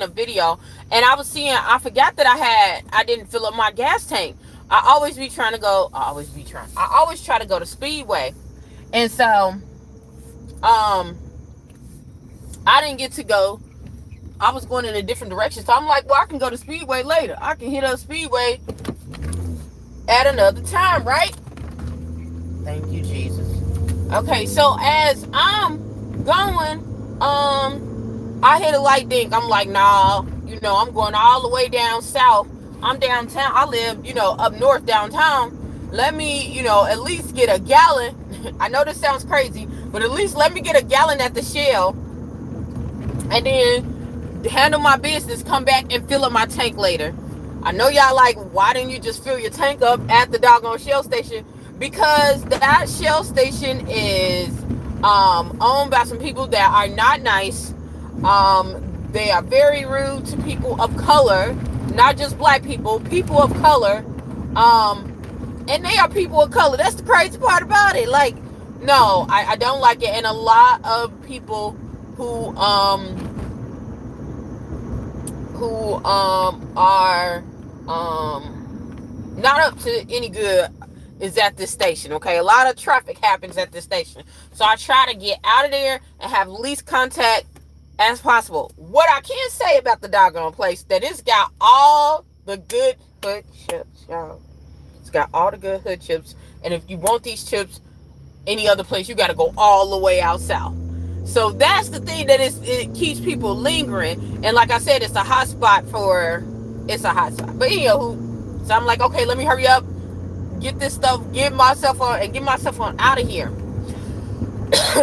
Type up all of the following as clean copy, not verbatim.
a video, and I was seeing, I forgot that I didn't fill up my gas tank. I always try to go to Speedway. And so, um, I didn't get to go. I was going in a different direction. So I'm like, well, I can go to Speedway later. I can hit up Speedway at another time, right? Thank you, Jesus. Okay, so as I'm going, I hit a light dink. I'm like, nah, I'm going all the way down south. I'm downtown. I live, up north downtown. Let me, at least get a gallon. I know this sounds crazy, but at least let me get a gallon at the Shell, and then handle my business, come back and fill up my tank later. I know y'all like, why didn't you just fill your tank up at the doggone Shell station? Because that Shell station is owned by some people that are not nice. They are very rude to people of color, not just black people, people of color. And they are people of color. That's the crazy part about it. Like, no, I don't like it. And a lot of people who are not up to any good is at this station. Okay, a lot of traffic happens at this station, so I try to get out of there and have least contact as possible. What I can say about the doggone place, that it's got all the good hood chips, y'all. It's got all the good hood chips, and if you want these chips any other place, you got to go all the way out south. So that's the thing that it keeps people lingering. And like I said, it's a hot spot. But anywho, so I'm like, okay, let me hurry up, get this stuff, get myself on out of here.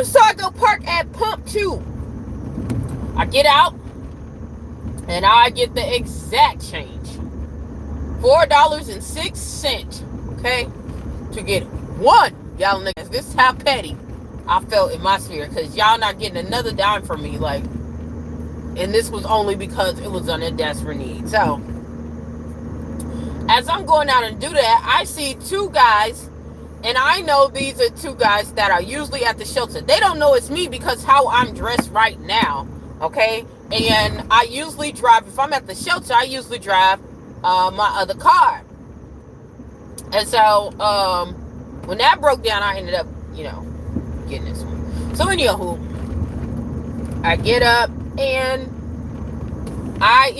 So I go park at Pump 2. I get out, and I get the exact change. $4.06, okay, to get 1 gallon of gas. This is how petty I felt in my sphere, because y'all not getting another dime from me, like, and this was only because it was on a desperate need. So as I'm going out and do that, I see 2 guys, and I know these are 2 guys that are usually at the shelter. They don't know it's me because how I'm dressed right now, okay? And I usually drive, if I'm at the shelter, I usually drive my other car. And so when that broke down, I ended up, getting this one. So anywho, I get up and I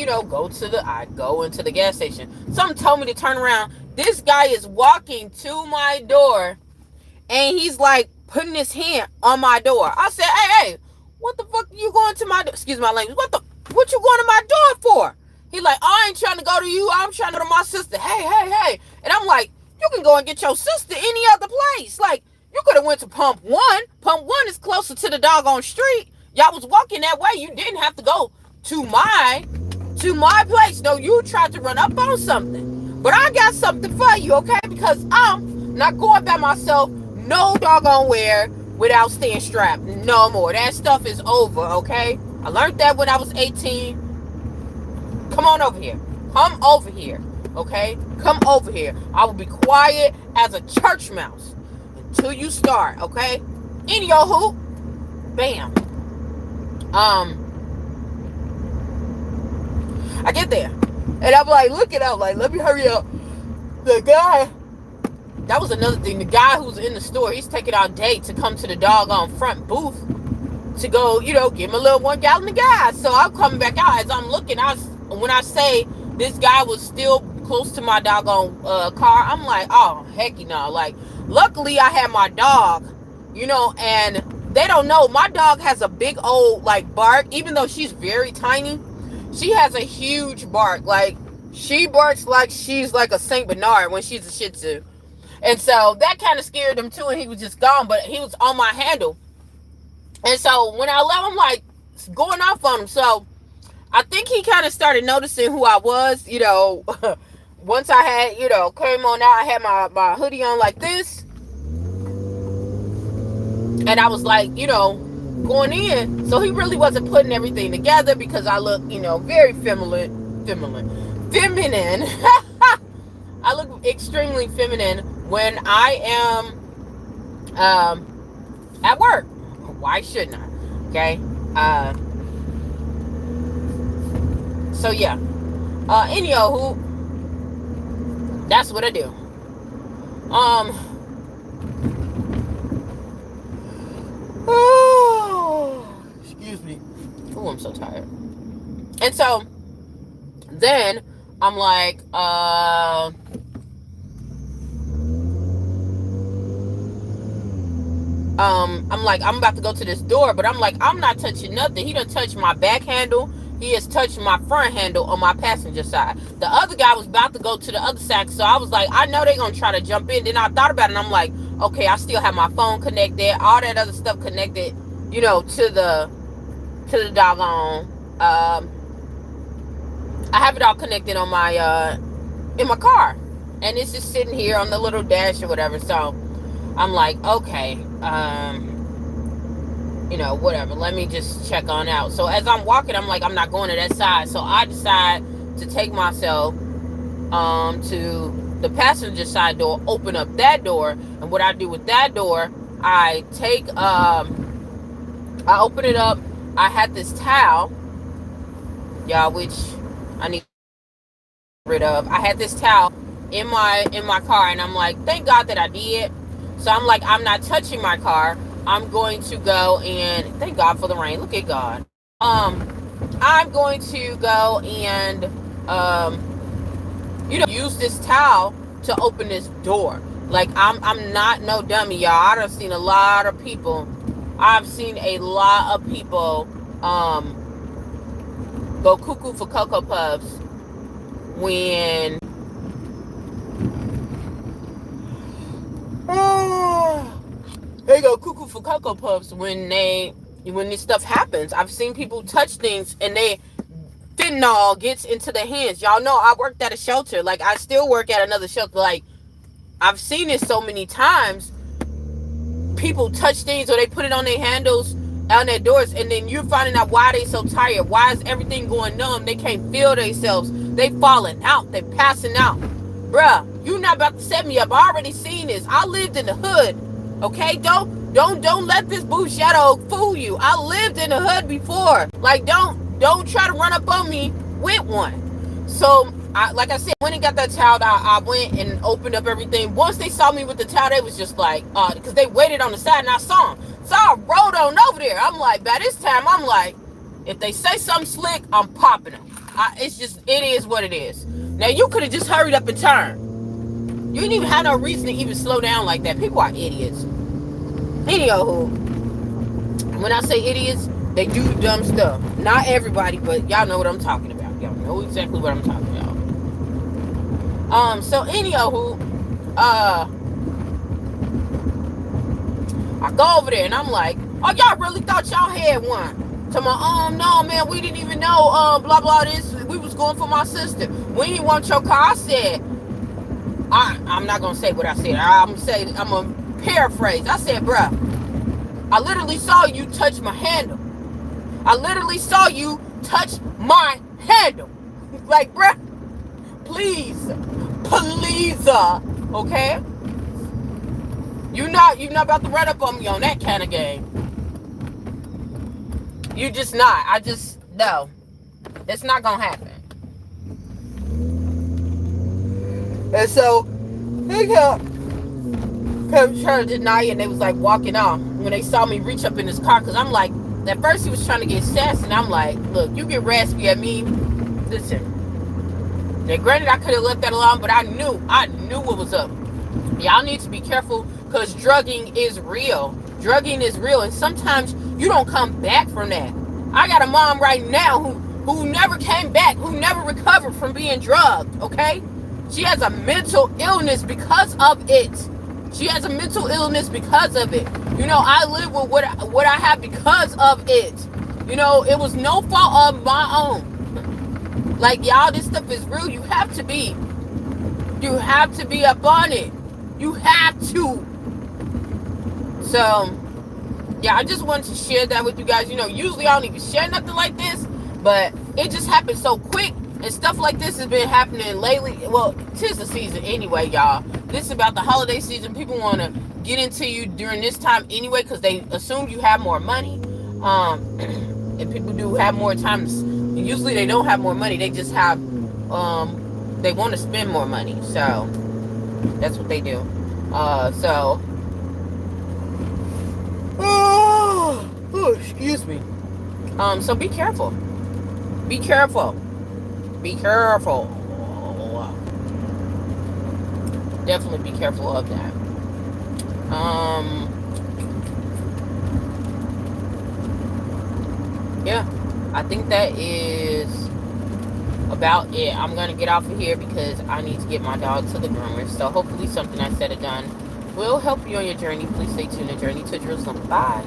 go into the gas station. Something told me to turn around. This guy is walking to my door, and he's like putting his hand on my door. I said, hey, what the fuck are you going to my door? Excuse my language. What you going to my door for? He like, I ain't trying to go to you. I'm trying to go to my sister. Hey. And I'm like, you can go and get your sister any other place. Like, you could have went to Pump 1. Pump 1 is closer to the doggone street. Y'all was walking that way. You didn't have to go to my place. No, you tried to run up on something. But I got something for you, okay? Because I'm not going by myself no doggone where without staying strapped. No more. That stuff is over, okay? I learned that when I was 18. Come on over here. Come over here, okay? Come over here. I will be quiet as a church mouse until you start, okay? In your hoop. Bam. I get there, and I'm like, looking out, like, let me hurry up. The guy, that was another thing. The guy who's in the store, he's taking our date to come to the doggone front booth to go, give him a little 1 gallon of gas. So I'm coming back out. As I'm looking, when I say this guy was still close to my doggone car, I'm like, oh, hecky no. Like, luckily I had my dog, and they don't know. My dog has a big old, like, bark. Even though she's very tiny, she has a huge bark. Like, she barks like she's like a Saint Bernard when she's a Shih Tzu. And so that kind of scared him too, and he was just gone, but he was on my handle. And so when I left, I'm like going off on him. So I think he kind of started noticing who I was, once I had, came on out, I had my hoodie on like this. And I was like, going in. So he really wasn't putting everything together because I look, very feminine. I look extremely feminine when I am at work. Why shouldn't I? Okay. So yeah. Anywho, that's what I do. Um. Excuse me. Oh, I'm so tired. And so then I'm like, I'm about to go to this door, but I'm like, I'm not touching nothing. He done touched my back handle. He has touched my front handle on my passenger side. The other guy was about to go to the other side, so I was like, I know they're gonna try to jump in. Then I thought about it, and I'm like, okay, I still have my phone connected, all that other stuff connected, to the doggone. I have it all connected on my in my car, and it's just sitting here on the little dash or whatever. So I'm like, okay, whatever. Let me just check on out. So as I'm walking, I'm like, I'm not going to that side. So I decide to take myself to the passenger side door, open up that door, and what I do with that door, I open it up. I had this towel, y'all, which I need to get rid of. I had this towel in my car, and I'm like, thank God that I did. So I'm like, I'm not touching my car. I'm going to go and thank God for the rain. Look at God. I'm going to go and use this towel to open this door. Like I'm not no dummy, y'all. I've seen a lot of people. I've seen a lot of people go cuckoo for Cocoa Puffs when they go cuckoo for Cocoa Puffs when this stuff happens. I've seen people touch things and they fentanyl gets into their hands. Y'all know I worked at a shelter. Like, I still work at another shelter. Like, I've seen this so many times. People touch things or they put it on their handles, on their doors, and then you're finding out why they so tired. Why is everything going numb? They can't feel themselves. They falling out. They passing out. Bruh, you not about to set me up. I already seen this. I lived in the hood. Okay? Don't let this boo shadow fool you. I lived in the hood before. Like, don't try to run up on me with one. So, like I said, when I got that towel, I went and opened up everything. Once they saw me with the towel, they was just like, because they waited on the side and I saw them. So I rode on over there. I'm like, by this time, I'm like, if they say something slick, I'm popping them. It is what it is. Now, you could have just hurried up and turned. You didn't even have no reason to even slow down like that. People are idiots. Anywho, when I say idiots, they do dumb stuff. Not everybody, but y'all know what I'm talking about. Y'all know exactly what I'm talking about. So anywho, I go over there and I'm like, oh, y'all really thought y'all had one? To my, no, man, we didn't even know, blah, blah, this. We was going for my sister. When he want your car, I said, I'm not going to say what I said. I'm going to paraphrase. I said, bruh, I literally saw you touch my handle. I literally saw you touch my handle. Like, bruh, please, okay? You're not about to run up on me on that kind of game. You just not. No. It's not going to happen. And so, they kept trying to deny it, and they was like walking off when they saw me reach up in his car. Because I'm like, at first he was trying to get sassy, and I'm like, look, you get raspy at me. Listen. Now, granted, I could have left that alone, but I knew what was up. Y'all need to be careful, because drugging is real. Drugging is real, and sometimes you don't come back from that. I got a mom right now who never came back, who never recovered from being drugged, okay? She has a mental illness because of it. She has a mental illness because of it. I live with what I have because of it. It was no fault of my own. Like, y'all, this stuff is real. You have to be up on it. You have to. So, yeah, I just wanted to share that with you guys. Usually I don't even share nothing like this, but it just happened so quick, and stuff like this has been happening lately. Well, 'tis the season anyway, y'all. This is about the holiday season. People want to get into you during this time anyway, because they assume you have more money. And people do have more time Usually they don't have more money. They just have, they want to spend more money. So that's what they do. Oh, excuse me. So be careful. Be careful. Be careful. Definitely be careful of that. Yeah, I think that is about it. I'm gonna get off of here because I need to get my dog to the groomer. So hopefully something I said or done will help you on your journey. Please stay tuned. The Journey to Jerusalem. Bye.